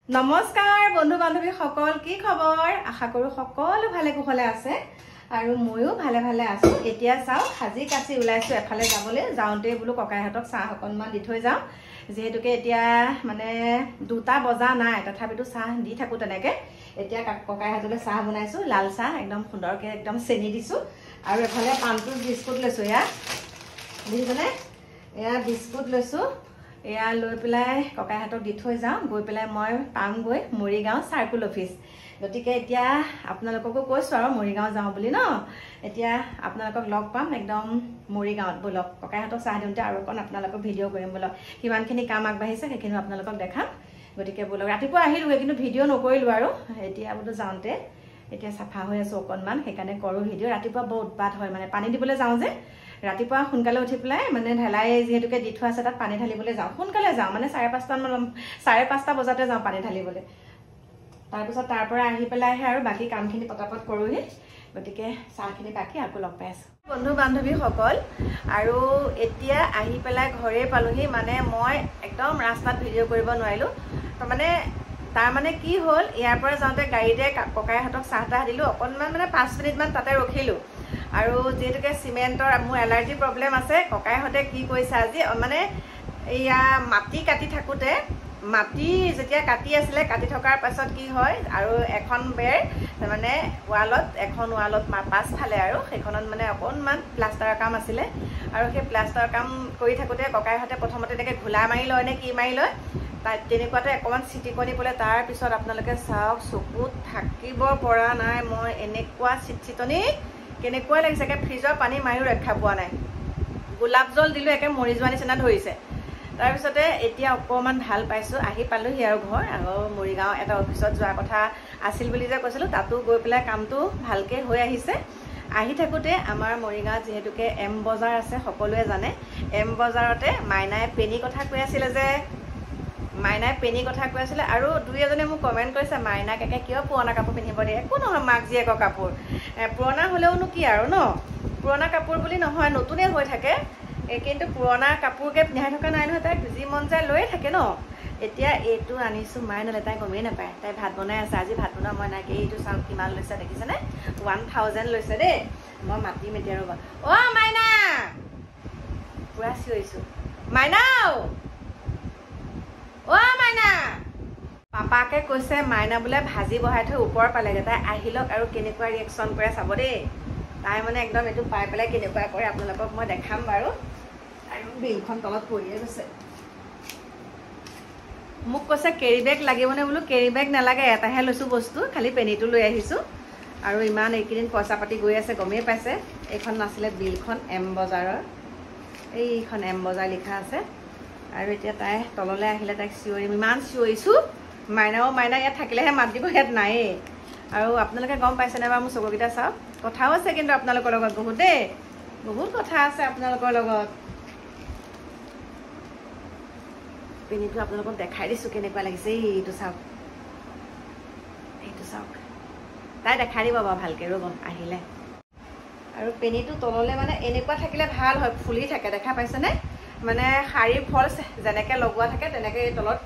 নমস্কাৰ বন্ধু বান্ধৱী সকল, কি খবৰ? আশা কৰো সকলো ভালে কুশলে আছে আৰু ময়ো ভালে ভালে আছো। এতিয়া চাও সাজি কাচি ওলাইছো এফালে যাবলৈ। যাওঁতে বোলো ককাইহঁতক চাহ অকণমান দি থৈ যাওঁ, যিহেতুকে এতিয়া মানে 2টা বজা নাই, তথাপিতো চাহ দি থাকো তেনেকে। এতিয়া ককাইহঁতলৈ চাহ বনাইছো, লাল চাহ একদম সুন্দৰকে একদম চেনি দিছো আৰু এফালে পানটোৰ বিস্কুট লৈছো। এয়া দেখিছেনে, এয়া বিস্কুট লৈছো। এয়া লৈ পেলাই ককাইহঁতক দি থৈ যাওঁ, গৈ পেলাই মই পামগৈ মৰিগাঁও চাৰ্কুল অফিচ। গতিকে এতিয়া আপোনালোককো কৈছো আৰু মৰিগাঁও যাওঁ বুলি ন। এতিয়া আপোনালোকক লগ পাম একদম মৰিগাঁৱত। বলক ককাইহঁতক চাহ দিওঁতে আৰু অকণ আপোনালোকক ভিডিঅ' কৰিম বলক। কিমানখিনি কাম আগবাঢ়িছে সেইখিনিও আপোনালোকক দেখাম। গতিকে বলক, ৰাতিপুৱা আহিলোগৈ কিন্তু ভিডিঅ' নকৰিলো আৰু। এতিয়া বোলো যাওঁতে এতিয়া চাফা হৈ আছো অকণমান, সেইকাৰণে কৰো ভিডিঅ'। ৰাতিপুৱা বৰ উৎপাত হয়, মানে পানী দিবলৈ যাওঁ যে। ৰাতিপুৱা সোনকালে উঠি পেলাই মানে ঢেলাই যিহেতুকে দি থোৱা আছে তাত পানী ঢালিবলৈ যাওঁ। সোনকালে যাওঁ, মানে 5:30 বজাতে যাওঁ পানী ঢালিবলৈ। তাৰপিছত তাৰ পৰা আহি পেলাইহে আৰু বাকী কামখিনি পটাপট কৰোহি। গতিকে চাহখিনি বাকী আকৌ লগ পাই আছো বন্ধু বান্ধৱীসকল। আৰু এতিয়া আহি পেলাই ঘৰে পালোহি। মানে মই একদম ৰাস্তাত ভিডিঅ' কৰিব নোৱাৰিলো। তাৰমানে কি হ'ল, ইয়াৰ পৰা যাওঁতে গাড়ীতে ককাইহঁতক চাহ তাহ দিলো, অকণমান মানে 5 মিনিটমান তাতে ৰখিলো। আৰু যিহেতুকে চিমেণ্টৰ মোৰ এলাৰ্জি প্ৰব্লেম আছে, ককাইহঁতে কি কৰিছে আজি, মানে এয়া মাটি কাটি থাকোঁতে, মাটি যেতিয়া কাটি আছিলে, কাটি থকাৰ পাছত কি হয়, আৰু এখন বেৰ মানে এখন ৱালত পাছফালে আৰু সেইখনত মানে অকণমান প্লাষ্টাৰৰ কাম আছিলে। আৰু সেই প্লাষ্টাৰৰ কাম কৰি থাকোঁতে ককাইহঁতে প্ৰথমতে এনেকৈ ঘোলা মাৰি লয় নে কি মাৰি লয়, তাত তেনেকুৱাতে অকণমান চিটিকনি পৰে। তাৰপিছত আপোনালোকে চাওক, চকুত থাকিব পৰা নাই মই, এনেকুৱা চিটচিটনি কেনেকুৱা লাগিছে, একে ফ্ৰিজৰ পানী মাৰিও ৰক্ষা পোৱা নাই। গোলাপ জল দিলোঁ, একে মৰি যোৱা নিচিনা ধৰিছে। তাৰপিছতে এতিয়া অকণমান ভাল পাইছোঁ। আহি পালোহি আৰু ঘৰ। আৰু মৰিগাঁও এটা অফিচত যোৱাৰ কথা আছিল বুলি যে কৈছিলোঁ, তাতো গৈ পেলাই কামটো ভালকৈ হৈ আহিছে। আহি থাকোঁতে আমাৰ মৰিগাঁৱত যিহেতুকে এম বজাৰ আছে, সকলোৱে জানে। এম বজাৰতে মাইনাই পেনী কথা কৈ আছিলে যে, আৰু দুই এজনে মোক কমেণ্ট কৰিছে, মাইনাক একে কিয় পুৰণা কাপোৰ পিন্ধিব দিয়ে? একো নহয়, মাক জীয়েকৰ কাপোৰ। পুৰণা হ'লেওনো কি আৰু ন, পুৰণা কাপোৰ বুলি নহয়, নতুনেই হৈ থাকে। কিন্তু পুৰণা কাপোৰকে পিন্ধাই থকা নাই নহয়, তাইক যি মন যায় লৈয়ে থাকে ন। এতিয়া এইটো আনিছোঁ মাইনালে, তাই গমেই নাপায়। তাই ভাত বনাই আছে, আজি ভাত বনোৱা মই নাইকি। এইটো চাওক কিমান লৈছে দেখিছেনে, 1000 লৈছে দেই। মই মাতিম এতিয়া ৰ'বা। অ' মাইনা, পুৰা চিঞৰিছোঁ, মাইনাও, অ' মাইনা। পাপাকে কৈছে মাইনা বোলে ভাজি বহাই থৈ ওপৰ পালেগৈ। তাই আহি লওক আৰু কেনেকুৱা ৰিয়েকশ্যন কৰে চাব দেই। তাই মানে একদম এইটো পাই পেলাই কেনেকুৱা কৰে আপোনালোকক মই দেখাম বাৰু। আৰু বিলখন তলত পৰিয়ে গৈছে। মোক কৈছে কেৰি বেগ লাগিবনে? বোলো কেৰি বেগ নালাগে, এটাহে লৈছোঁ বস্তু, খালি পেনীটো লৈ আহিছোঁ। আৰু ইমান এইকেইদিন পইচা পাতি গৈ আছে গমেই পাইছে। এইখন নাছিলে বিলখন, এম বজাৰৰ, এইখন এম বজাৰ লিখা আছে। আৰু এতিয়া তাই তললৈ আহিলে তাইক চিঞৰিম, ইমান চিঞৰিছোঁ। মাইনা ইয়াত থাকিলেহে মাত দিব, ইয়াত নায়েই। আৰু আপোনালোকে গম পাইছেনে বাৰু মোৰ চকুকেইটা চাওক। কথাও আছে কিন্তু আপোনালোকৰ লগত বহুত দেই, বহুত কথা আছে আপোনালোকৰ লগত। পেনীটো আপোনালোকক দেখাই দিছোঁ কেনেকুৱা লাগিছে। এইটো চাওক, তাই দেখাই দিব বাৰু ভালকৈ, ৰ'ব আহিলে। আৰু পেনীটো তললৈ মানে এনেকুৱা থাকিলে ভাল হয়, ফুলি থাকে, দেখা পাইছেনে? মানে শাৰী ফলছ যেনেকৈ লগোৱা থাকে তেনেকৈ এই তলত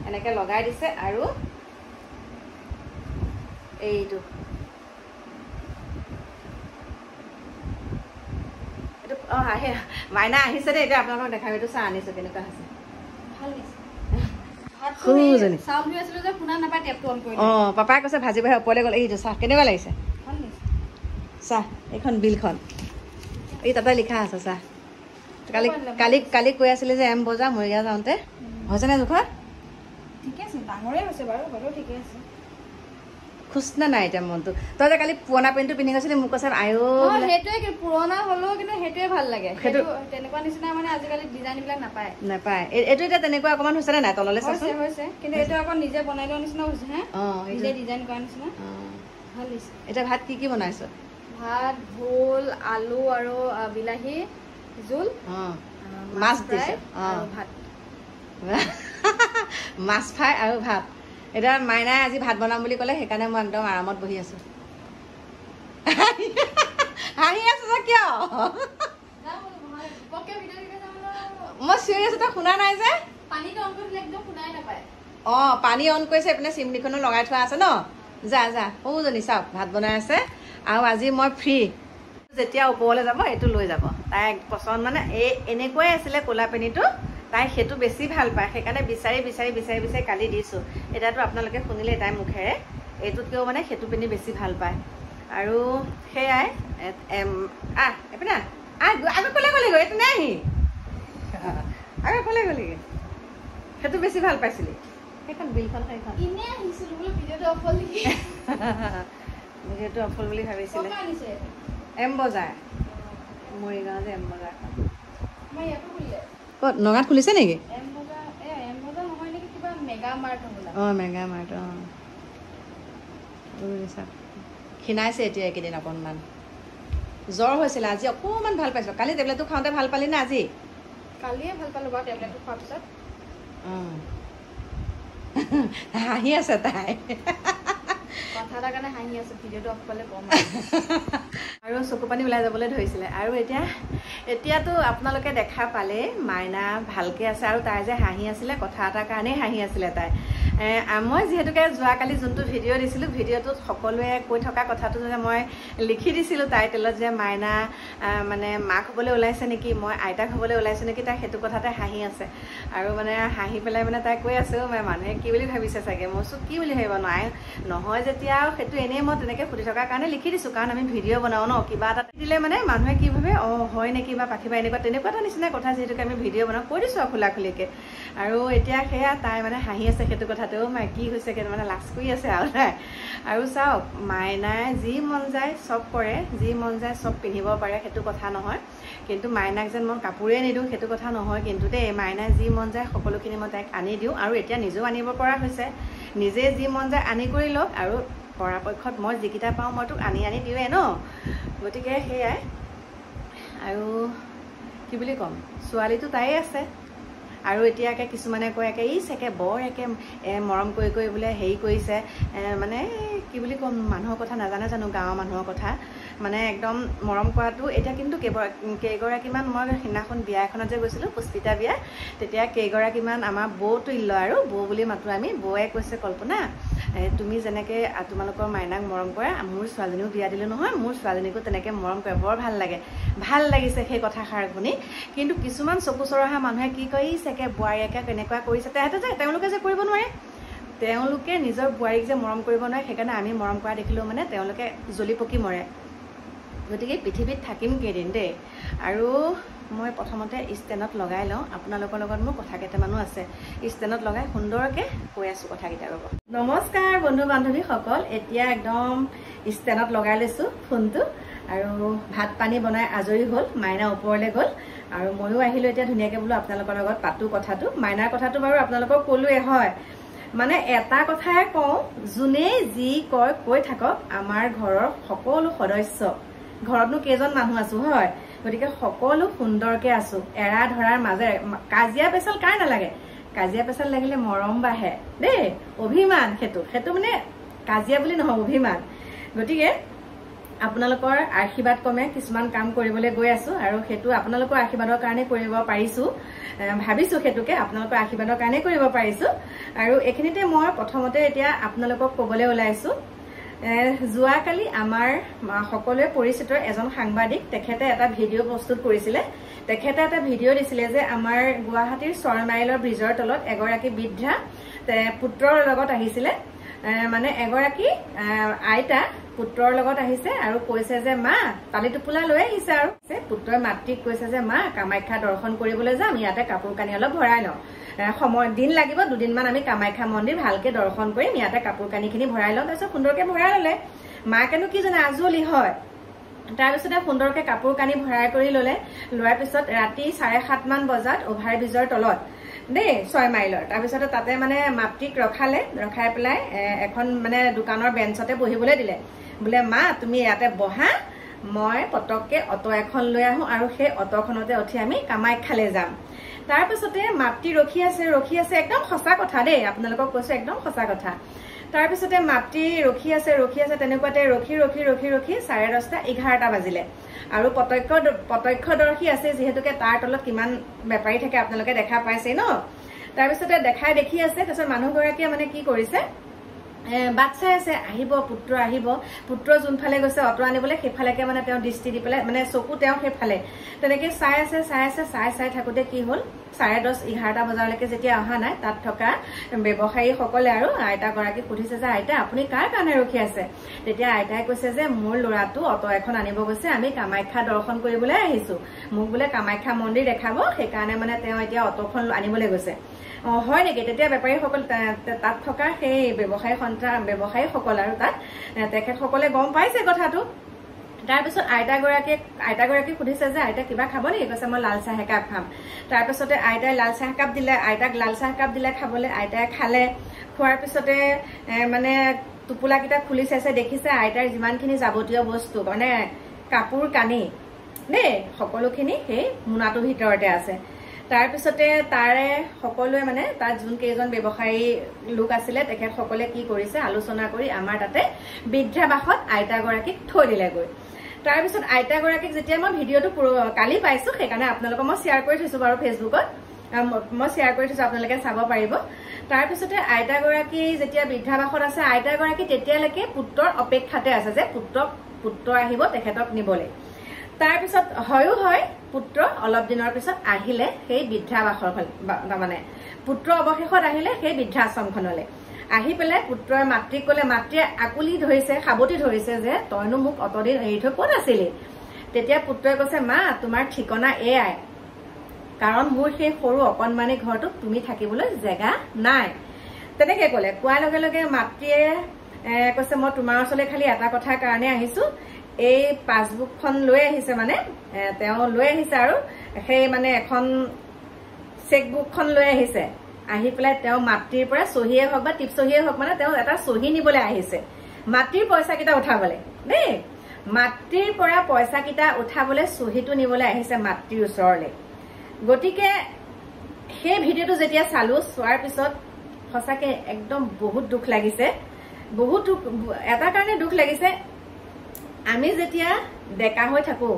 এনেকৈ লগাই দিছে। আৰু এইটো মাইনা আহিছে দেই। এতিয়া আপোনালোকক দেখাম, এইটো চাহ আনিছোঁ কেনেকুৱা হৈছে। অঁ, পাপাই কৈছে ভাজি বহাই ওপৰলৈ গ'ল। এইটো চাহ কেনেকুৱা লাগিছে চাহ, এইখন বিলখন, এই তাতে লিখা আছে চাহ। কালি কৈ আছিলে যে এম বজাৰ মৰিগাঁও যাওঁতে, হৈছেনে জোখত? ঠিকে আছে, ডাঙৰে হৈছে বাৰু, হ'লেও ঠিকে আছে। খুচনা নাই এতিয়া মনটো। তই যে কালি পুৰণা পেণ্টটো পিন্ধি গৈছিলি, মোক কৈছে আয়ো, সেইটোৱে পুৰণা হ'লেও কিন্তু সেইটোৱে ভাল লাগে। সেইটো তেনেকুৱা নিচিনা মানে আজিকালি ডিজাইন বিলাক নাপায়। এইটো এতিয়া তেনেকুৱা অকণমান হৈছেনে নাই? তললৈ হৈছে, কিন্তু এইটো আকৌ নিজে বনাই লোৱা নিচিনা হৈছে। হে, নিজে ডিজাইন কৰা নিচিনা ভাল হৈছে। এতিয়া ভাত কি বনাইছ? ভাত, ভোল, আলু আৰু বিলাহী জোল, মাছ দিছে আৰু ভাত, মাছ ফ্ৰাই আৰু ভাত। এতিয়া মাইনাই আজি ভাত বনাম বুলি ক'লে, সেইকাৰণে মই একদম আৰামত বহি আছোঁ। হাঁহি আছো যে কিয়? মই চিঞৰি আছো, তই শুনা নাই যে? পানী অন কৰিছে এইপিনে চিমনিখনো লগাই থোৱা আছে ন যা যা সৰুজনী চাওক ভাত বনাই আছে আৰু আজি মই ফ্ৰী যেতিয়া ওপৰলৈ যাব এইটো লৈ যাব তাই পচন্দ মানে এনেকুৱাই আছিলে ক'লা পেনীটো তাই সেইটো বেছি ভাল পায় সেইকাৰণে বিচাৰি বিচাৰি বিচাৰি বিচাৰি কালি দিছোঁ এতিয়াতো আপোনালোকে শুনিলে তাই মুখেৰে এইটোতকৈও মানে সেইটো পেনী বেছি ভাল পায় আৰু সেয়াই এইপিনে আগত ক'লে গ'লিগৈ এইটো নাই আহি আগত ক'লে গ'লিগৈ সেইটো বেছি ভাল পাইছিলি সেইখন বিলখন সেইখন ভিডিঅ'টো অফল বুলি ভাবিছিলে এম বজাৰ মৰিগাঁও যে এম বজাৰখন ক'ত নগাঁৱত খুলিছে নেকি অঁ মেগা মাৰ্ট অঁ ক্ষীণাইছে এতিয়া এইকেইদিন অকণমান জ্বৰ হৈছিলে আজি অকণমান ভাল পাইছোঁ কালি টেবলেটটো খাওঁতে ভাল পালি নে আজি কালিয়ে ভাল পালোঁ বাৰু টেবলেটটো খোৱাৰ পিছত হাঁহি আছে তাই কথা এটাৰ কাৰণে হাঁহি আছে ভিডিঅ'টো অফ কৰিলে কম আৰু চকু পানী ওলাই যাবলৈ ধৰিছিলে আৰু এতিয়াতো আপোনালোকে দেখা পালে মাইনা ভালকৈ আছে আৰু তাই যে হাঁহি আছিলে কথা এটাৰ কাৰণেই হাঁহি আছিলে তাই মই যিহেতুকে যোৱাকালি যোনটো ভিডিঅ' দিছিলোঁ ভিডিঅ'টোত সকলোৱে কৈ থকা কথাটো যে মই লিখি দিছিলোঁ টাইটেলত যে মাইনা মানে মাক হ'বলৈ ওলাইছে নেকি মই আইতাক হ'বলৈ ওলাইছোঁ নেকি তাই সেইটো কথাতে হাঁহি আছে আৰু মানে হাঁহি পেলাই মানে তাই কৈ আছে মানুহে কি বুলি ভাবিছে চাগে মই চোন কি বুলি ভাবিব নহয় যেতিয়া সেইটো এনেই মই তেনেকৈ সুধি থকাৰ কাৰণে লিখি দিছোঁ কাৰণ আমি ভিডিঅ' বনাওঁ ন কিবা এটা দিলে মানে মানুহে কি ভাবে হয় নেকি বা পাখিবা তেনেকুৱা এটা নিচিনা কথা যিহেতুকে আমি ভিডিঅ' বনাওঁ কৈ দিছোঁ আৰু খোলা খুলিকৈ আৰু এতিয়া সেয়া তাই মানে হাঁহি আছে সেইটো কথাতেও মাই কি হৈছে মানে লাজ কৰি আছে আৰু তাই আৰু চাওক মাইনাই যি মন যায় চব কৰে যি মন যায় চব পিন্ধিব পাৰে সেইটো কথা নহয় কিন্তু মাইনাক যেন মই কাপোৰেই নিদিওঁ সেইটো কথা নহয় কিন্তু দেই মাইনাই যি মন যায় সকলোখিনি মই তাইক আনি দিওঁ আৰু এতিয়া নিজেও আনিব পৰা হৈছে নিজে যি মন যায় আনি কৰি লওক আৰু পৰাপক্ষত মই যিকেইটা পাওঁ মই তোক আনি দিওঁৱে ন গতিকে সেয়াই আৰু কি বুলি ক'ম ছোৱালীটো তাইয়ে আছে আৰু এতিয়াকে কিছুমানে কয় ই চাগে বৰ মৰম কৰি বোলে হেৰি কৰিছে মানে কি বুলি ক'ম মানুহৰ কথা নাজানে জানো গাঁৱৰ মানুহৰ কথা মানে একদম মৰম কৰাটো এতিয়া কিন্তু কেইগৰাকীমান মই সিদিনাখন বিয়া এখনত যে গৈছিলোঁ পুষ্পিতা বিয়া তেতিয়া কেইগৰাকীমান আমাৰ বৌ তুল্য আৰু বৌ বুলি মাতোঁ আমি বৌয়ে কৈছে কল্পনা তুমি যেনেকৈ তোমালোকৰ মাইনাক মৰম কৰা মোৰ ছোৱালীজনীও বিয়া দিলোঁ নহয় মোৰ ছোৱালীজনীকো তেনেকৈ মৰম কৰে বৰ ভাল লাগিছে সেই কথাষাৰ শুনি কিন্তু কিছুমান চকু চৰহা মানুহে কি কয় ই চাগে বোৱাৰীয়েকে কেনেকুৱা কৰিছে তেওঁলোকে যে কৰিব নোৱাৰে তেওঁলোকে নিজৰ বোৱাৰীক যে মৰম কৰিব নোৱাৰে সেইকাৰণে আমি মৰম কৰা দেখিলেও মানে তেওঁলোকে জ্বলি পকি মৰে গতিকে পৃথিৱীত থাকিম কেইদিন দেই আৰু মই প্ৰথমতে ষ্টেণ্ডত লগাই লওঁ আপোনালোকৰ লগত মোৰ কথা কেইটামানো আছে ষ্টেণ্ডত লগাই সুন্দৰকৈ কৈ আছোঁ কথাকেইটা ৰ'ব নমস্কাৰ বন্ধু বান্ধৱীসকল এতিয়া একদম ষ্টেণ্ডত লগাই লৈছোঁ ফোনটো আৰু ভাত পানী বনাই আজৰি হ'ল মাইনা ওপৰলৈ গ'ল আৰু ময়ো আহিলোঁ এতিয়া ধুনীয়াকৈ বোলো আপোনালোকৰ লগত পাতোঁ কথাটো মাইনাৰ কথাটো বাৰু আপোনালোকক ক'লোৱে হয় মানে এটা কথাই কওঁ যোনেই যি কয় কৈ থাকক আমাৰ ঘৰৰ সকলো সদস্য ঘৰতনো কেইজন মানুহ আছোঁ হয় গতিকে সকলো সুন্দৰকৈ আছোঁ এৰা ধৰাৰ মাজেৰে কাজিয়া পেচাল কাৰ নালাগে কাজিয়া পেচাল লাগিলে মৰম বাঢ়ে দেই অভিমান সেইটো মানে কাজিয়া বুলি নহয় অভিমান গতিকে আপোনালোকৰ আশীৰ্বাদ কমে কিছুমান কাম কৰিবলৈ গৈ আছোঁ আৰু সেইটো আপোনালোকৰ আশীৰ্বাদৰ কাৰণে কৰিব পাৰিছোঁ ভাবিছোঁ সেইটোকে আপোনালোকৰ আশীৰ্বাদৰ কাৰণে কৰিব পাৰিছোঁ আৰু এইখিনিতে মই প্ৰথমতে এতিয়া আপোনালোকক ক'বলৈ ওলাইছোঁ যোৱাকালি আমাৰ সকলোৱে পৰিচিত এজন সাংবাদিক তেখেতে এটা ভিডিঅ' প্ৰস্তুত কৰিছিলে তেখেতে এটা ভিডিঅ' দিছিলে যে আমাৰ গুৱাহাটীৰ 6 মাইলৰ ব্ৰিজৰ তলত এগৰাকী বৃদ্ধা পুত্ৰৰ লগত আহিছিলে মানে এগৰাকী আইতা পুত্ৰৰ লগত আহিছে আৰু কৈছে যে মা তালি টোপোলা লৈ আহিছে আৰু পুত্ৰৰ মাতৃক কৈছে যে মা কামাখ্যা দৰ্শন কৰিবলৈ যাম ইয়াতে কাপোৰ কানি অলপ ভৰাই লওঁ সময় দিন লাগিব দুদিনমান আমি কামাখ্যা মন্দিৰ ভালকৈ দৰ্শন কৰিম ইয়াতে কাপোৰ কানিখিনি ভৰাই লওঁ তাৰপিছত সুন্দৰকৈ ভৰাই ল'লে মাকেনো কি জানে আজলি হয় তাৰপিছতে সুন্দৰকৈ কাপোৰ কানি ভৰাই কৰি ল'লে লোৱাৰ পিছত ৰাতি 7:30 মান বজাত অভাৰ ব্ৰিজৰ তলত দেই 6 মাইলৰ তাৰপিছতে তাতে মানে মাতৃক ৰখাই পেলাই এখন মানে দোকানৰ বেঞ্চতে বহিবলৈ দিলে বোলে মা তুমি ইয়াতে বহা মই পটককৈ অটো এখন লৈ আহোঁ আৰু সেই অটোখনতে উঠি আমি কামাখ্যালৈ যাম তাৰপিছতে মাতৃ ৰখি আছে একদম সঁচা কথা দেই আপোনালোকক কৈছোঁ একদম সঁচা কথা তাৰপিছতে মাতৃ ৰখি আছে তেনেকুৱাতে ৰখি 10:30 11টা বাজিলে আৰু প্ৰত্যক্ষদৰ্শী আছে যিহেতুকে তাৰ তলত কিমান বেপাৰী থাকে আপোনালোকে দেখা পাইছে ন তাৰপিছতে দেখাই দেখি আছে। তাৰপিছত মানুহগৰাকীয়ে মানে কি কৰিছে, বাচ্চাই আছে, আহিব পুত্ৰ আহিব, পুত্ৰ যোনফালে গৈছে অটো আনিবলৈ সেইফালেকে মানে তেওঁ দৃষ্টি দি পেলাই মানে চকু তেওঁ সেইফালে তেনেকে চাই আছে। চাই থাকোতে কি হ'ল, 10:30, 11টা বজালৈকে যেতিয়া অহা নাই, তাত থকা ব্যৱসায়ীসকলে আৰু আইতাগৰাকীক সুধিছে যে আইতা আপুনি কাৰ কাৰণে ৰখি আছে? তেতিয়া আইতাই কৈছে যে মোৰ ল'ৰাটো অটো এখন আনিব গৈছে, আমি কামাখ্যা দৰ্শন কৰিবলৈ আহিছো, মোক বোলে কামাখ্যা মন্দিৰ দেখাব, সেইকাৰণে মানে তেওঁ এতিয়া অটোখন আনিবলৈ গৈছে। হয় নেকি? তেতিয়া বেপাৰীসকল তাত থকা সেই ব্যৱসায়ীসকল আৰু তাত তেখেতসকলে গম পাইছে কথাটো। তাৰপিছত আইতাগৰাকীক সুধিছে যে আইতা কিবা খাব নেকি? কৈছে মই লাল চাহ একাপ খাম। তাৰপিছতে আইতাই লাল চাহ একাপ দিলে, আইতাক লাল চাহ একাপ দিলে খাবলৈ। আইতাই খালে, খোৱাৰ পিছতে মানে টোপোলাকেইটা খুলি চাইছে, দেখিছে আইতাৰ যিমানখিনি যাৱতীয় বস্তু মানে কাপোৰ কানি দেই সকলোখিনি সেই মোনাটোৰ ভিতৰতে আছে। তাৰপিছতে তাৰে সকলোৱে মানে তাত যোন কেইজন ব্যৱসায়ী লোক আছিলে তেখেতসকলে কি কৰিছে, আলোচনা কৰি আমাৰ তাতে বৃদ্ধাবাসত আইতাগৰাকীক থৈ দিলেগৈ। তাৰপিছত আইতাগৰাকীক যেতিয়া মই ভিডিঅ'টো কালি পাইছো, সেইকাৰণে আপোনালোকক মই শ্বেয়াৰ কৰি থৈছো বাৰু ফেচবুকত, মই শ্বেয়াৰ কৰি থৈছো, আপোনালোকে চাব পাৰিব। তাৰপিছতে আইতাগৰাকী যেতিয়া বৃদ্ধাবাসত আছে, আইতাগৰাকী তেতিয়ালৈকে পুত্ৰৰ অপেক্ষাতে আছে যে পুত্ৰ আহিব তেখেতক নিবলৈ। তাৰপিছত হয় পুত্ৰ অলপ দিনৰ পিছত আহিলে সেই বৃদ্ধাবাসৰ মানে পুত্ৰ অৱশেষত আহিলে সেই বৃদ্ধাশ্ৰমখনলৈ। আহি পেলাই পুত্ৰই মাতৃক কলে, মাতৃয়ে আকুলি ধৰিছে, সাৱটি ধৰিছে যে তইনো মোক অতদিন এৰি থৈ ক'ত আছিলি? তেতিয়া পুত্ৰই কৈছে মা তোমাৰ ঠিকনা এয়াই, কাৰণ মোৰ সেই সৰু অকণমানি ঘৰটোত তুমি থাকিবলৈ জেগা নাই। তেনেকে কলে। কোৱাৰ লগে লগে মাতৃয়ে কৈছে মই তোমাৰ ওচৰলৈ খালি এটা কথাৰ কাৰণে আহিছো, এই পাছবুকখন লৈ আহিছে, মানে তেওঁ লৈ আহিছে আৰু সেই মানে এখন চেকবুকখন লৈ আহিছে। আহি পেলাই তেওঁ মাতৃৰ পৰা চহীয়ে হওক বা টিপ চহীয়ে হওক, মানে তেওঁ এটা চহী নিবলৈ আহিছে মাতৃৰ পইচাকেইটা উঠাবলৈ দেই। মাতৃৰ পৰা পইচাকেইটা উঠাবলৈ চহীটো নিবলৈ আহিছে মাতৃৰ ওচৰলৈ। গতিকে সেই ভিডিঅ'টো যেতিয়া চালো, চোৱাৰ পিছত সঁচাকে একদম বহুত দুখ লাগিছে। বহুত এটা কাৰণে দুখ লাগিছে, আমি যেতিয়া ডেকা হৈ থাকো,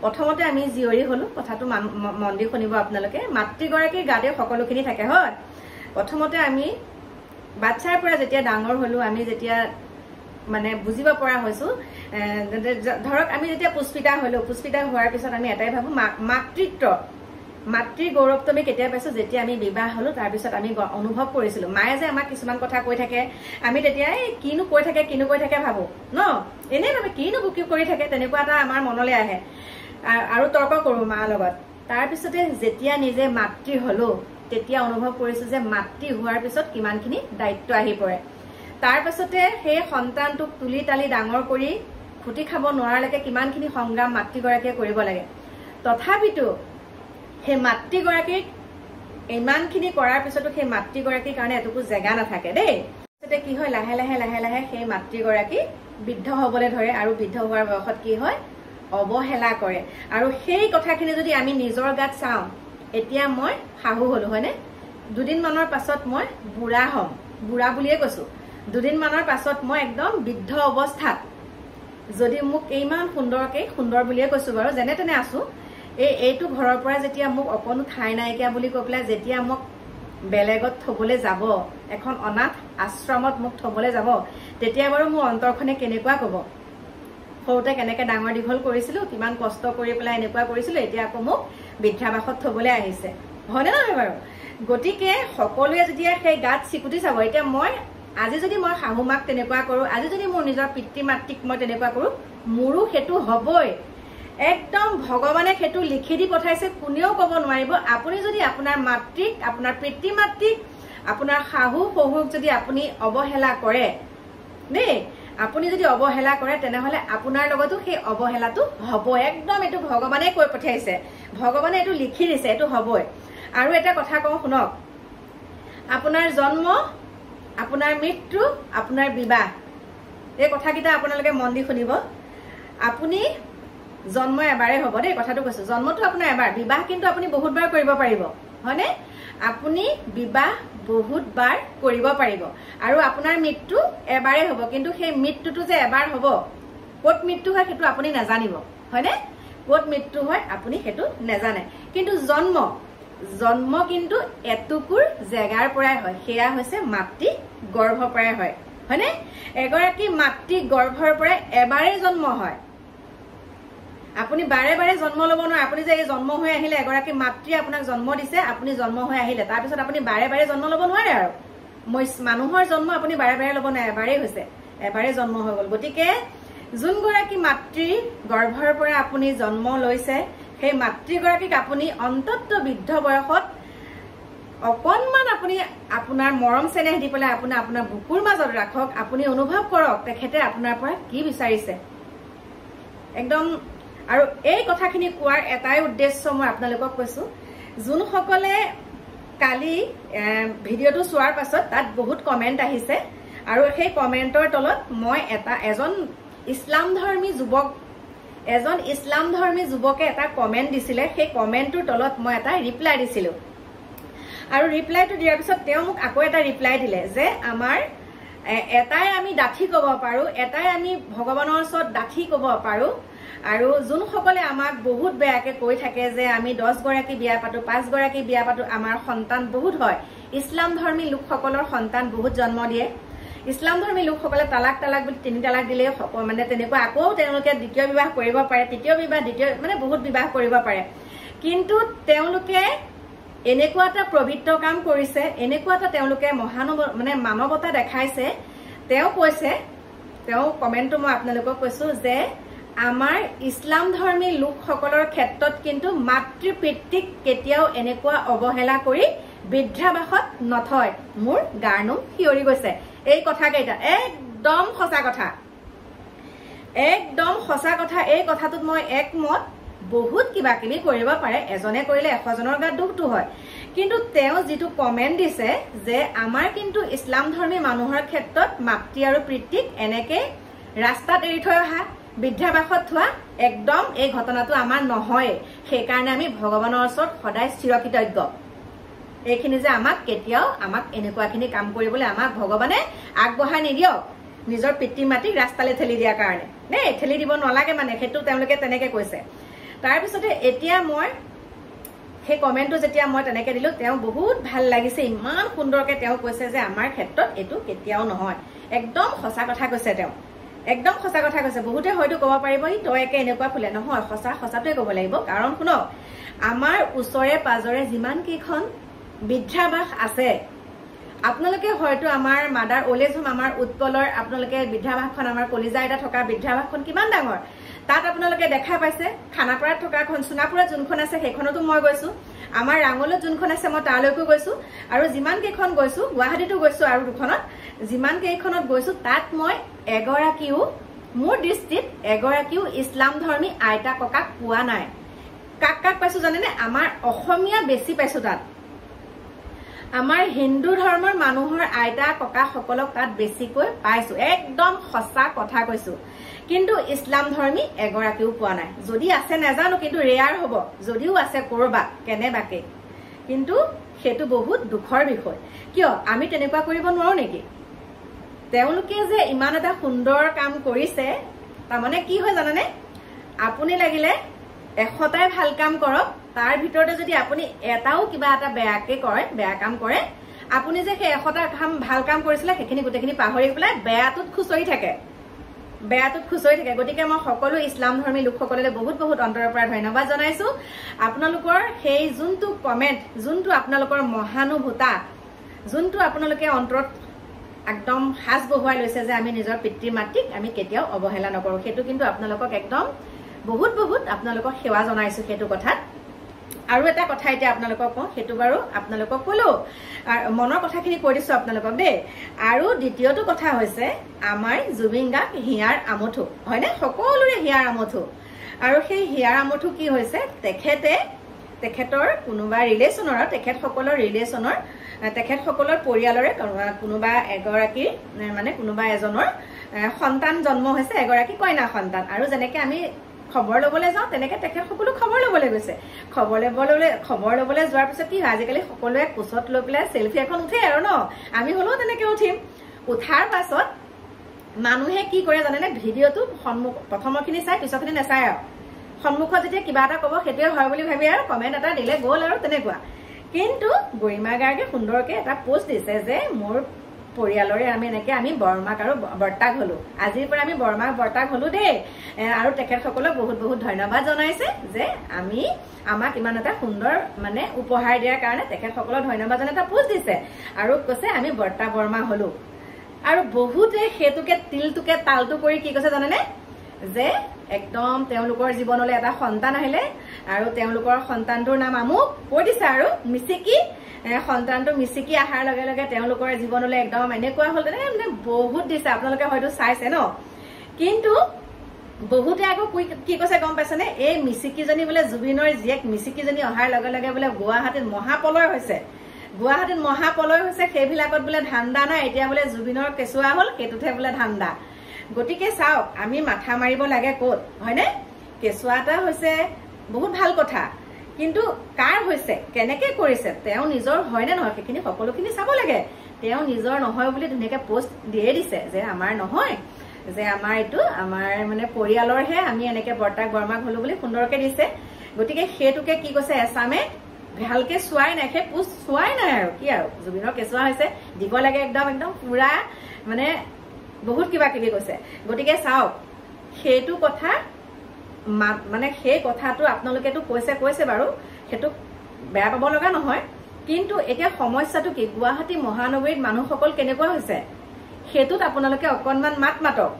প্ৰথমতে আমি জীয়ৰী হলো, কথাটো মন দি শুনিব আপোনালোকে, মাতৃগৰাকীৰ গাতে সকলোখিনি থাকে হয়। প্ৰথমতে আমি বাচ্ছাৰ পৰা যেতিয়া ডাঙৰ হলো, আমি যেতিয়া মানে বুজিব পৰা হৈছো, ধৰক আমি যেতিয়া পুষ্পিতা হলো, পুষ্পিতা হোৱাৰ পিছত আমি এটাই ভাবো মাতৃৰ গৌৰৱটো আমি কেতিয়া পাইছো, যেতিয়া আমি বিবাহ হলো, তাৰপিছত আমি অনুভৱ কৰিছিলো মায়ে যে আমাক কিছুমান কথা কৈ থাকে, আমি তেতিয়া কিনো কৈ থাকে ভাবো ন, এনেই ভাবে কিনো বুকি কৰি থাকে, তেনেকুৱা এটা আমাৰ মনলৈ আহে আৰু তৰ্ক কৰো মাৰ লগত। তাৰপিছতে যেতিয়া নিজে মাতৃ হলো, তেতিয়া অনুভৱ কৰিছো যে মাতৃ হোৱাৰ পিছত কিমানখিনি দায়িত্ব আহি পৰে। তাৰপিছতে সেই সন্তানটোক তুলি তালি ডাঙৰ কৰি খুটি খাব নোৱাৰালৈকে কিমানখিনি সংগ্ৰাম মাতৃগৰাকীয়ে কৰিব লাগে। তথাপিতো সেই মাতৃগৰাকীক ইমানখিনি কৰাৰ পিছতো সেই মাতৃগৰাকীৰ কাৰণে এটুকু জেগা নাথাকে দেই। তেতিয়া কি হয়, লাহে লাহে সেই মাতৃগৰাকী বৃদ্ধ হবলৈ ধৰে, আৰু বৃদ্ধ হোৱাৰ বয়সত কি হয়, অৱহেলা কৰে। আৰু সেই কথাখিনি যদি আমি নিজৰ গাত চাওঁ, এতিয়া মই শাহু হলো হয়নে, দুদিনমানৰ পাছত মই বুঢ়া হম, বুঢ়া বুলিয়ে কৈছো, দুদিনমানৰ পাছত মই একদম বৃদ্ধ অৱস্থাত যদি মোক ইমান সুন্দৰ বুলিয়ে কৈছো বাৰু, যেনে তেনে আছো, এইটো ঘৰৰ পৰা যেতিয়া মোক অকণো ঠাই নাইকিয়া বুলি কৈ পেলাই যেতিয়া মোক বেলেগত থবলৈ যাব, এখন অনাথ আশ্ৰমত মোক থবলৈ যাব, তেতিয়া বাৰু মোৰ অন্তৰখনে কেনেকুৱা কব, সৰুতে কেনেকে ডাঙৰ দীঘল কৰিছিলো, কিমান কষ্ট কৰি পেলাই এনেকুৱা কৰিছিলো, এতিয়া আকৌ মোক বৃদ্ধাবাসত থবলৈ আহিছে, হয়নে নহয় বাৰু? গতিকে সকলোৱে যেতিয়া সেই গাত চিকুটি চাব, এতিয়া আজি যদি মই শাহু মাক তেনেকুৱা কৰো, আজি যদি মোৰ নিজৰ পিতৃ মাতৃক মই তেনেকুৱা কৰো, মোৰো সেইটো হবই। একদম ভগৱানে সেইটো লিখি দি পঠাইছে, কোনেও কব নোৱাৰিব। আপুনি যদি আপোনাৰ মাতৃক, আপোনাৰ পিতৃ মাতৃক, আপোনাৰ শাহু শহুৰক যদি আপুনি অৱহেলা কৰে দেই, আপুনি যদি অৱহেলা কৰে, তেনেহলে আপোনাৰ লগতো সেই অৱহেলাটো হব। একদম এইটো ভগৱানে কৈ পঠাইছে, ভগৱানে এইটো লিখি দিছে, এইটো হবই। আৰু এটা কথা কওঁ শুনক, আপোনাৰ জন্ম, আপোনাৰ মৃত্যু, আপোনাৰ বিবাহ, এই কথাকেইটা আপোনালোকে মন দি শুনিব। আপুনি জন্ম এবাৰে হব দেই, কথাটো কৈছো, জন্মটো আপোনাৰ এবাৰ, বিবাহ কিন্তু আপুনি বহুতবাৰ কৰিব পাৰিব, হয়নে? আপুনি বিবাহ বহুতবাৰ কৰিব পাৰিব, আৰু আপোনাৰ মৃত্যু এবাৰে হব, কিন্তু সেই মৃত্যুটো যে এবাৰ হব, ক'ত মৃত্যু হয় সেইটো আপুনি নাজানিব, হয়নে? ক'ত মৃত্যু হয় আপুনি সেইটো নাজানে। কিন্তু জন্ম জন্ম কিন্তু এটুকুৰ জেগাৰ পৰাই হয়, সেয়া হৈছে মাতৃ গৰ্ভৰ পৰাই হয়, হয়নে? এগৰাকী মাতৃ গৰ্ভৰ পৰাই এবাৰেই জন্ম হয়। আপুনি বাৰে বাৰে জন্ম ল'ব নোৱাৰে। আপুনি যে এই জন্ম হৈ আহিলে, এগৰাকী মাতৃয়ে আপোনাক জন্ম দিছে, আপুনি জন্ম হৈ আহিলে, তাৰপিছত আপুনি বাৰে বাৰে জন্ম ল'ব নোৱাৰে। আৰু মানুহৰ জন্ম আপুনি বাৰে বাৰে ল'ব নোৱাৰে, এবাৰেই হৈছে, এবাৰেই জন্ম হৈ গ'ল। গতিকে যোনগৰাকী মাতৃ গৰ্ভৰ পৰা আপুনি জন্ম লৈছে, সেই মাতৃগৰাকীক আপুনি অন্তত বৃদ্ধ বয়সত অকণমান আপুনি আপোনাৰ মৰম চেনেহ দি পেলাই আপোনাৰ বুকুৰ মাজত ৰাখক। আপুনি অনুভৱ কৰক তেখেতে আপোনাৰ পৰা কি বিচাৰিছে একদম। আৰু এই কথাখিনি কোৱাৰ এটাই উদ্দেশ্য মই আপোনালোকক কৈছো, যোনসকলে কালি ভিডিঅ'টো চোৱাৰ পাছত তাত বহুত কমেণ্ট আহিছে, আৰু সেই কমেণ্টৰ তলত মই এজন ইছলাম ধৰ্মী যুৱকে এটা কমেণ্ট দিছিলে। সেই কমেণ্টটোৰ তলত মই এটা ৰিপ্লাই দিছিলো, আৰু ৰিপ্লাইটো দিয়াৰ পিছত তেওঁ মোক আকৌ এটা ৰিপ্লাই দিলে যে আমাৰ এটাই আমি ডাঠি ক'ব পাৰো, এটাই আমি ভগৱানৰ ওচৰত ডাঠি ক'ব পাৰো। আৰু যোনসকলে আমাক বহুত বেয়াকে কৈ থাকে যে আমি 10 গৰাকী বিয়া পাতো, 5 গৰাকী বিয়া পাতো, আমাৰ সন্তান বহুত হয়। ইছলাম ধৰ্মী লোকসকলৰ সন্তান বহুত জন্ম দিয়ে। ইছলাম ধৰ্মী লোকসকলে তালাক বুলি 3 তালাক দিলে মানে তেনেকুৱা আকৌ তেওঁলোকে দ্বিতীয় বিবাহ কৰিব পাৰে, তৃতীয় বিবাহ, মানে বহুত বিবাহ কৰিব পাৰে। কিন্তু তেওঁলোকে এনেকুৱা এটা পবিত্ৰ কাম কৰিছে, এনেকুৱা এটা তেওঁলোকে মানে মানৱতা দেখাইছে। তেওঁ কৈছে, তেওঁ কমেণ্টটো মই আপোনালোকক কৈছো যে আমাৰ ইছলাম ধৰ্মী লোকসকলৰ ক্ষেত্ৰত কিন্তু মাতৃ পিতৃক কেতিয়াও এনেকুৱা অৱহেলা কৰি বৃদ্ধাবাসত নথয়। মোৰ গাৰ নোম শিয়ৰি গৈছে এই কথাকেইটা। একদম সঁচা কথা, একদম সঁচা কথা। এই কথাটোত মই একমত। বহুত কিবা কিবি কৰিব পাৰে, এজনে কৰিলে 100 জনৰ গাত দুখটো হয়। কিন্তু তেওঁ যিটো কমেণ্ট দিছে যে আমাৰ কিন্তু ইছলাম ধৰ্মী মানুহৰ ক্ষেত্ৰত মাতৃ আৰু পিতৃক এনেকে ৰাস্তাত এৰি থৈ অহা, বৃদ্ধাবাসত থোৱা, একদম এই ঘটনাটো আমাৰ নহয়। সেইকাৰণে আমি ভগৱানৰ ওচৰত সদায় চিৰকৃতজ্ঞ। এইখিনি যে কেতিয়াও আমাক এনেকুৱাখিনি কাম কৰিবলৈ আমাক ভগৱানে আগবঢ়াই নিদিয়ক, নিজৰ পিতৃ মাতৃক ৰাস্তালৈ ঠেলি দিয়াৰ কাৰণে দেই। ঠেলি দিব নালাগে মানে, সেইটো তেওঁলোকে তেনেকে কৈছে। তাৰপিছতে এতিয়া মই সেই কমেণ্টটো যেতিয়া মই তেনেকে দিলো, তেওঁ বহুত ভাল লাগিছে, ইমান সুন্দৰকে তেওঁ কৈছে যে আমাৰ ক্ষেত্ৰত এইটো কেতিয়াও নহয়। একদম সঁচা কথা কৈছে তেওঁ, একদম সঁচা কথা কৈছে। বহুতে হয়তো ক'ব পাৰিব তই একে এনেকুৱা ফুলে, নহয়, সঁচাটোৱে ক'ব লাগিব। কাৰণ শুনক, আমাৰ ওচৰে পাজৰে যিমান কেইখন বৃদ্ধাবাস আছে, আপোনালোকে হয়তো আমাৰ মাদাৰ অলেজ হোম, আমাৰ উৎপলৰ আপোনালোকে বৃদ্ধাবাসখন, আমাৰ কলিজা এটা থকা বৃদ্ধাবাসখন কিমান ডাঙৰ, তাত আপোনালোকে দেখা পাইছে। খানাপাৰাত থকাখন, সোণাপুৰত যোনখন আছে সেইখনতো মই গৈছো, আমাৰ ৰাঙলত যোনখন আছে মই তালৈকো গৈছো, আৰু যিমান কেইখন গৈছো, গুৱাহাটীতো গৈছো আৰু দুখনত, যিমান কেইখনত গৈছো তাত মই এগৰাকীও, মোৰ দৃষ্টিত এগৰাকীও ইছলাম ধৰ্মী আইতা ককাক পোৱা নাই। কাক পাইছো জানেনে? আমাৰ অসমীয়া বেছি পাইছো তাত। আমাৰ হিন্দু ধৰ্মৰ মানুহৰ আইতা ককাসকলক তাত বেছিকৈ পাইছো। একদম সঁচা কথা কৈছো। কিন্তু ইছলাম ধৰ্মী এগৰাকীও পোৱা নাই। যদি আছে নাজানো, কিন্তু ৰেয়াৰ হ'ব। যদিও আছে কৰবাত কেনেবাকে, কিন্তু সেইটো বহুত দুখৰ বিষয়। কিয় আমি তেনেকুৱা কৰিব নোৱাৰো নেকি? তেওঁলোকে যে ইমান এটা সুন্দৰ কাম কৰিছে, তাৰমানে কি হয় জানানে? আপুনি লাগিলে 100টাই ভাল কাম কৰক, তাৰ ভিতৰতে যদি আপুনি এটাও কিবা এটা বেয়া কাম কৰে, আপুনি যে সেই 100টা ভাল কাম কৰিছিলে সেইখিনি গোটেইখিনি পাহৰি পেলাই বেয়াটোত খুচৰি থাকে। গতিকে মই সকলো ইছলাম ধৰ্মী লোকসকললৈ বহুত বহুত অন্তৰৰ পৰা ধন্যবাদ জনাইছো। আপোনালোকৰ সেই যোনটো কমেণ্ট, যোনটো আপোনালোকৰ মহানুভূতা, যোনটো আপোনালোকে অন্তৰত একদম সাজ বহুৱাই লৈছে যে আমি নিজৰ পিতৃ মাতৃক আমি কেতিয়াও অৱহেলা নকৰো, সেইটো কিন্তু আপোনালোকক একদম বহুত বহুত আপোনালোকক সেৱা জনাইছো সেইটো কথাত। আৰু এটা কথা এতিয়া আপোনালোকক কওঁ, সেইটো বাৰু আপোনালোকক ক'লো, মনৰ কথাখিনি কৈ দিছো আপোনালোকক দেই। আৰু দ্বিতীয়টো কথা হৈছে, আমাৰ জুবিন গাৰ্গ হিয়াৰ আমঠু, হয়নে? সকলোৰে হিয়াৰ আমঠু। আৰু সেই হিয়াৰ আমঠু কি হৈছে, তেখেতৰ কোনোবা ৰিলেশ্যনৰ, তেখেতসকলৰ পৰিয়ালৰে কোনোবা এগৰাকীৰ, মানে কোনোবা এজনৰ সন্তান জন্ম হৈছে, এগৰাকী কইনা সন্তান। আৰু যেনেকে আমি খবৰ ল'বলৈ যাওঁ, তেনেকে তেখেতসকলো খবৰ ল'বলৈ গৈছে। খবৰ ল'বলৈ যোৱাৰ পিছত কি হয়, আজিকালি সকলোৱে কোচত লৈ পেলাই চেলফি এখন উঠে আৰু ন, আমি হ'লেও তেনেকে উঠিম। উঠাৰ পাছত মানুহে কি কৰে জানেনে? ভিডিঅ'টো প্ৰথমৰখিনি চাই, পিছৰখিনি নাচায় আৰু। সন্মুখত যেতিয়া কিবা এটা ক'ব সেইটোৱে হয় বুলি ভাবি আৰু কমেণ্ট এটা দিলে গ'ল আৰু তেনেকুৱা। কিন্তু গৰিমা গাৰ্গে সুন্দৰকে এটা পোষ্ট দিছে যে মোৰ পৰিয়ালৰে আমি বৰমাক আৰু বৰ্তাক হলো, আজিৰ পৰা আমি বৰমাক বৰ্তাক হলো দেই। আৰু তেখেতসকলক বহুত বহুত ধন্যবাদ জনাইছে যে আমাক ইমান এটা সুন্দৰ মানে উপহাৰ দিয়াৰ কাৰণে তেখেতসকলক ধন্যবাদ জনাই এটা পোষ্ট দিছে আৰু কৈছে আমি বৰ্তা বৰমা হলো। আৰু বহুতে সেইটোকে তিলটোকে তালটো কৰি কি কৈছে জানেনে, যে একদম তেওঁলোকৰ জীৱনলৈ এটা সন্তান আহিলে আৰু তেওঁলোকৰ সন্তানটোৰ নাম আমুক কৈ দিছে আৰু মিচিকি, সন্তানটো মিচিকি অহাৰ লগে লগে তেওঁলোকৰ জীৱনলৈ একদম এনেকুৱা হ'ল মানে বহুত দিছে, আপোনালোকে হয়তো চাইছে ন। কিন্তু বহুতে আকৌ কি কৈছে গম পাইছেনে, এই মিচিকিজনী বোলে জুবিনৰ জীয়েক মিচিকিজনী অহাৰ লগে লগে বোলে গুৱাহাটীত মহাপলয় হৈছে, সেইবিলাকত বোলে ধান্দা নাই, এতিয়া বোলে জুবিনৰ কেঁচুৱা হ'ল সেইটোতহে বোলে ধান্দা। গতিকে চাওক আমি মাথা মাৰিব লাগে ক'ত, হয়নে? কেঁচুৱা এটা হৈছে বহুত ভাল কথা, কিন্তু কাৰ হৈছে, কেনেকে কৰিছে, তেওঁ নিজৰ হয় নে নহয় সেইখিনি সকলোখিনি চাব লাগে। তেওঁ নিজৰ নহয় বুলি ধুনীয়াকে পোষ্ট দিয়ে দিছে যে আমাৰ নহয়, যে আমাৰ এইটো আমাৰ মানে পৰিয়ালৰহে, আমি এনেকে বৰ্তাক বৰমাক হলো বুলি সুন্দৰকে দিছে। গতিকে সেইটোকে কি কৈছে এছামে ভালকে চোৱাই নাই, সেই পোষ্ট চোৱাই নাই আৰু কি আৰু জুবিনৰ কেঁচুৱা হৈছে দিব লাগে একদম একদম পুৰা মানে বহুত কিবা কিবি কৈছে। গতিকে চাওক সেইটো কথা মানে সেই কথাটো আপোনালোকেতো কৈছে বাৰু, সেইটো বেয়া পাব লগা নহয়। কিন্তু এতিয়া সমস্যাটো কি, গুৱাহাটী মহানগৰীত মানুহসকল কেনেকুৱা হৈছে সেইটোত আপোনালোকে অকণমান মাতক।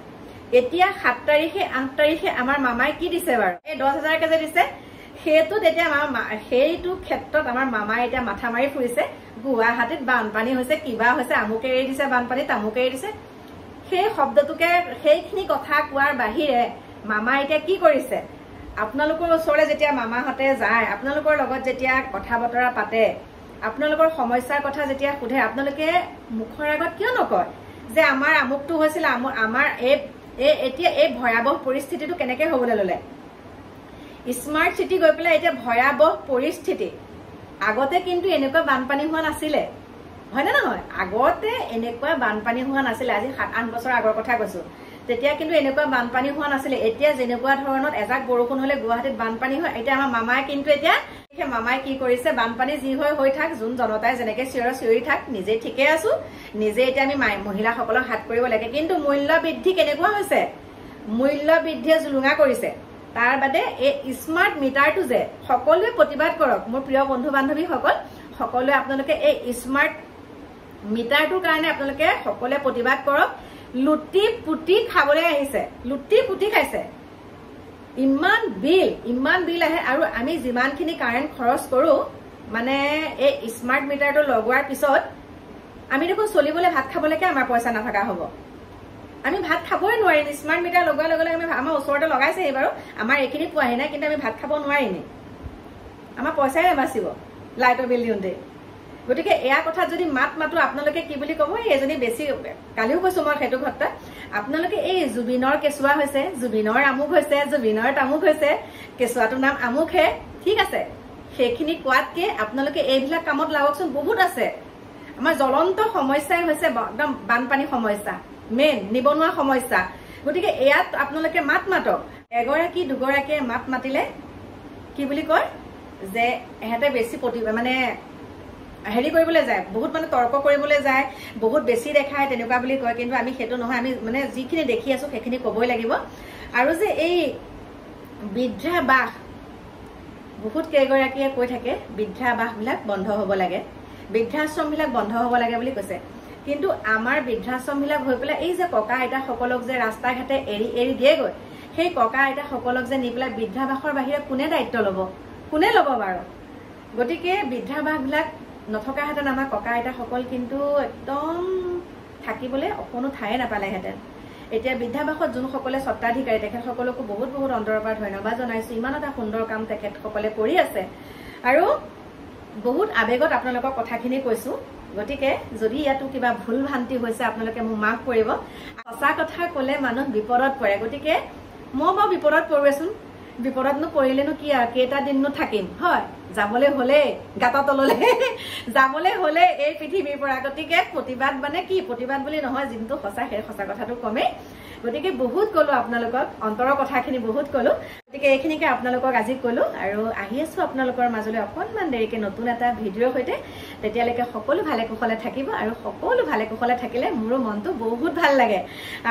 এতিয়া 7 তাৰিখে 8 তাৰিখে আমাৰ মামাই কি দিছে বাৰু, এই 10,000কে যে দিছে, সেইটোত এতিয়া সেইটো ক্ষেত্ৰত আমাৰ মামাই এতিয়া মাথা মাৰি ফুৰিছে। গুৱাহাটীত বানপানী হৈছে, কিবা হৈছে, আমুকে এৰি দিছে বানপানী, তামুকে এৰি দিছে, সেই শব্দটোকে সেইখিনি কথা কোৱাৰ বাহিৰে মামা এতিয়া কি কৰিছে, আপোনালোকৰ ওচৰলৈ যেতিয়া মামাহঁতে যায়, আপোনালোকৰ লগত যেতিয়া কথা বতৰা পাতে, আপোনালোকৰ সমস্যাৰ কথা যেতিয়া সোধে, আপোনালোকে মুখৰ আগত কিয় নকয় যে আমাৰ আমুকটো হৈছিল, আমাৰ এতিয়া এই ভয়াৱহ পৰিস্থিতিটো কেনেকে হবলৈ ললে। স্মাৰ্ট চিটি গৈ পেলাই এতিয়া ভয়াৱহ পৰিস্থিতি। আগতে কিন্তু এনেকুৱা বানপানী হোৱা নাছিলে, হয়নে নহয়? আগতে এনেকুৱা বানপানী হোৱা নাছিলে, আজি 7-8 বছৰ আগৰ কথা কৈছো, তেতিয়া কিন্তু এনেকুৱা বানপানী হোৱা নাছিলে। এতিয়া যেনেকুৱা ধৰণত এজাক বৰষুণ হলে গুৱাহাটীত বানপানী হয়, এতিয়া আমাৰ মামাই কিন্তু এতিয়া মামাই কি কৰিছে, বানপানী যি হয় হৈ থাক, যোন জনতাই যেনেকে চিঞৰি থাক, নিজে ঠিকে আছো, নিজে এতিয়া আমি মহিলাসকলক হাত কৰিব লাগে। কিন্তু মূল্য বৃদ্ধি কেনেকুৱা হৈছে, মূল্য বৃদ্ধিয়ে জুলুঙা কৰিছে। তাৰ বাদে এই স্মাৰ্ট মিটাৰটো যে সকলোৱে প্ৰতিবাদ কৰক, মোৰ প্ৰিয় বন্ধু বান্ধৱীসকল, সকলোৱে আপোনালোকে এই স্মাৰ্ট মিটাৰটোৰ কাৰণে আপোনালোকে সকলোৱে প্ৰতিবাদ কৰক। লুটি পুটি খাবলৈ আহিছে, লুটি পুটি খাইছে, ইমান বিল আহে। আৰু আমি যিমানখিনি কাৰেণ্ট খৰচ কৰো মানে এই স্মাৰ্ট মিটাৰটো লগোৱাৰ পিছত আমি দেখোন চলিবলৈ ভাত খাবলৈকে আমাৰ পইচা নাথাকা হব, আমি ভাত খাবই নোৱাৰিম। স্মাৰ্ট মিটাৰ লগোৱাৰ লগে লগে আমাৰ ওচৰতে লগাইছেহি বাৰু, আমাৰ এইখিনিত পোৱাহি নাই, কিন্তু আমি ভাত খাব নোৱাৰিমেই, আমাৰ পইচাই নাবাচিব লাইটৰ বিল দিওঁতে। গতিকে এয়া কথাত যদি মাতো আপোনালোকে কি বুলি কব, এইজনী বেছি, কালিও কৈছো মই সেইটো ক্ষেত্ৰত, আপোনালোকে এই জুবিনৰ কেঁচুৱা হৈছে, জুবিনৰ আমুক হৈছে, জুবিনৰ তামুক হৈছে, কেঁচুৱাটোৰ নাম আমুকহে, ঠিক আছে, সেইখিনি কোৱাতকে আপোনালোকে এইবিলাক কামত লাগকচোন। বহুত আছে আমাৰ জ্বলন্ত সমস্যাই হৈছে একদম বানপানী সমস্যা, মেইন নিবনুৱা সমস্যা। গতিকে এয়াত আপোনালোকে মাতক। এগৰাকী দুগৰাকীয়ে মাতিলে কি বুলি কয় যে এহেঁতে বেছি মানে হেৰি কৰিবলৈ যায়, বহুত মানে তৰ্ক কৰিবলৈ যায়, বহুত বেছি দেখায় তেনেকুৱা বুলি কয়। কিন্তু আমি সেইটো নহয়, আমি মানে যিখিনি দেখি আছো সেইখিনি কবই লাগিব। আৰু যে এই বৃদ্ধাবাস, বহুত কেইগৰাকীয়ে কৈ থাকে বৃদ্ধাবাসবিলাক বন্ধ হব লাগে, বৃদ্ধাশ্ৰমবিলাক বন্ধ হব লাগে বুলি কৈছে। কিন্তু আমাৰ বৃদ্ধাশ্ৰমবিলাক হৈ পেলাই এই যে ককা আইতাসকলক যে ৰাস্তা ঘাটে এৰি দিয়েগৈ, সেই ককা আইতাসকলক যে নি পেলাই বৃদ্ধাবাসৰ বাহিৰে কোনে দায়িত্ব কোনে ল'ব বাৰু? গতিকে বৃদ্ধাবাসবিলাক নথকাহেঁতেন আমাৰ ককা আইতাসকল কিন্তু একদম থাকিবলৈ অকণো ঠায়ে নাপালেহেঁতেন। এতিয়া বৃদ্ধাবাসত যোনসকলে স্বত্বাধিকাৰী তেখেতসকলকো বহুত বহুত অন্তৰৰ পৰা ধন্যবাদ জনাইছো, ইমান এটা সুন্দৰ কাম তেখেতসকলে কৰি আছে। আৰু বহুত আবেগত আপোনালোকৰ কথাখিনি কৈছো। গতিকে যদি ইয়াতো কিবা ভুল ভ্ৰান্তি হৈছে আপোনালোকে মোক মাফ কৰিব। সঁচা কথা কলে মানুহ বিপদত পৰে, গতিকে মই বাৰু বিপদত পৰোৱেচোন, বিপদতনো পৰিলেনো কি আৰু কেইটা দিননো থাকিম, হয়? যাবলৈ হলে গাঁতৰ তললৈ যাবলৈ হলে এই পৃথিৱীৰ পৰা গতিকে প্ৰতিবাদ মানে কি প্ৰতিবাদ বুলি নহয় যোনটো সঁচা সেই সঁচা কথাটো কমেই গতিকে বহুত কলো আপোনালোকক অন্তৰৰ কথাখিনি বহুত কলো গতিকে এইখিনিকে আপোনালোকক আজি কলো আৰু আহি আছো আপোনালোকৰ মাজলৈ অকণমান দেৰিকে নতুন এটা ভিডিঅ'ৰ সৈতে তেতিয়ালৈকে সকলো ভালে কুশলে থাকিব আৰু সকলো ভালে কুশলে থাকিলে মোৰো মনটো বহুত ভাল লাগে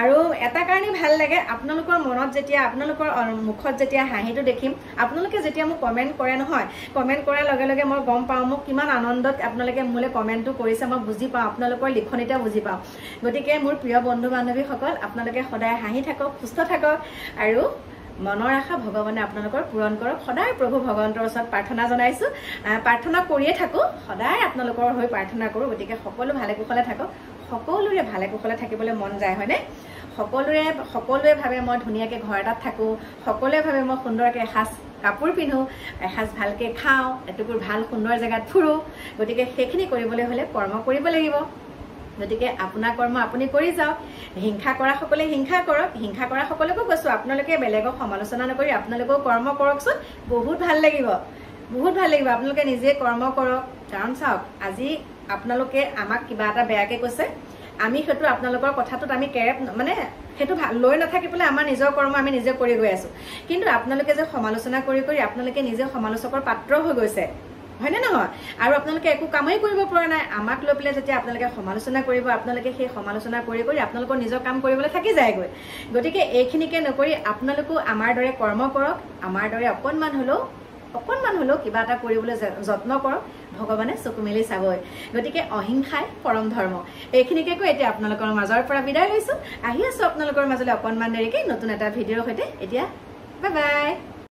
আৰু এটা কাৰণে ভাল লাগে আপোনালোকৰ মনত যেতিয়া আপোনালোকৰ মুখত যেতিয়া হাঁহিটো দেখিম আপোনালোকে যেতিয়া মোক কমেন্ট কৰে নহয় কমেন্ট কৰাৰ লগে লগে মই গম পাওঁ মোক কিমান আনন্দত আপোনালোকে মোলে কমেন্টটো কৰিছে মই বুজি পাওঁ আপোনালোকৰ লিখনিতে বুজি পাওঁ গতিকে মোৰ প্ৰিয় বন্ধু বান্ধৱীসকল আপোনালোকে সদায় হাঁহি থাকক সুস্থ থাকক আৰু মনৰ আশা ভগৱানে আপোনালোকৰ পূৰণ কৰক সদায় প্ৰভু ভগৱন্তৰ ওচৰত প্ৰাৰ্থনা জনাইছো প্ৰাৰ্থনা কৰিয়ে থাকো সদায় আপোনালোকৰ হৈ প্ৰাৰ্থনা কৰো গতিকে সকলো ভালে কুশলে থাকক সকলোৰে ভালে কুশলে থাকিবলৈ মন যায় হয়নে সকলোৱে ভাবে মই ধুনীয়াকে ঘৰ এটাত থাকো সকলোৱে ভাবে মই সুন্দৰকে এসাজ কাপোৰ পিন্ধো এসাজ ভালকে খাওঁ এটুকুৰ ভাল সুন্দৰ জেগাত ফুৰো গতিকে সেইখিনি কৰিবলৈ হলে কৰ্ম কৰিব লাগিব গতিকে আপোনাৰ কৰ্ম আপুনি কৰি যাওক হিংসা কৰা সকলে হিংসা কৰক হিংসা কৰা সকলকো কৈছো আপোনালোকে বেলেগক সমালোচনা নকৰি আপোনালোকেও কৰ্ম কৰকচোন বহুত ভাল লাগিব আপোনালোকে নিজে কৰ্ম কৰক কাৰণ চাওক আজি আপোনালোকে আমাক কিবা এটা বেয়াকে কৈছে আমি হেতু আপোনালোকৰ কথাটোত আমি কেৰেপ মানে হেতু লৈ নাথাকি পেলাই আমাৰ নিজৰ কৰ্ম আমি নিজে কৰি গৈ আছো কিন্তু আপোনালোকে যে সমালোচনা কৰি আপোনালোকে নিজে সমালোচকৰ পাত্ৰ হৈ গৈছে হয়নে নহয় আৰু আপোনালোকে একো কামেই কৰিব পৰা নাই আমাক লৈ পেলাই যেতিয়া আপোনালোকে সমালোচনা কৰিব আপোনালোকে সেই সমালোচনা কৰি আপোনালোকৰ নিজৰ কাম কৰিবলৈ থাকি যায়গৈ গতিকে এইখিনিকে নকৰি আপোনালোকো আমাৰ দৰে কৰ্ম কৰক আমাৰ দৰে অকণমান হলেও কিবা এটা কৰিবলৈ যত্ন কৰক ভগৱানে চকু মেলি চাবই গতিকে অহিংসাই পৰম ধৰ্ম এইখিনিকে কৈ এতিয়া আপোনালোকৰ মাজৰ পৰা বিদায় লৈছো আহি আছো আপোনালোকৰ মাজলৈ অকণমান দেৰিকে নতুন এটা ভিডিঅ'ৰ সৈতে এতিয়া বাই বাই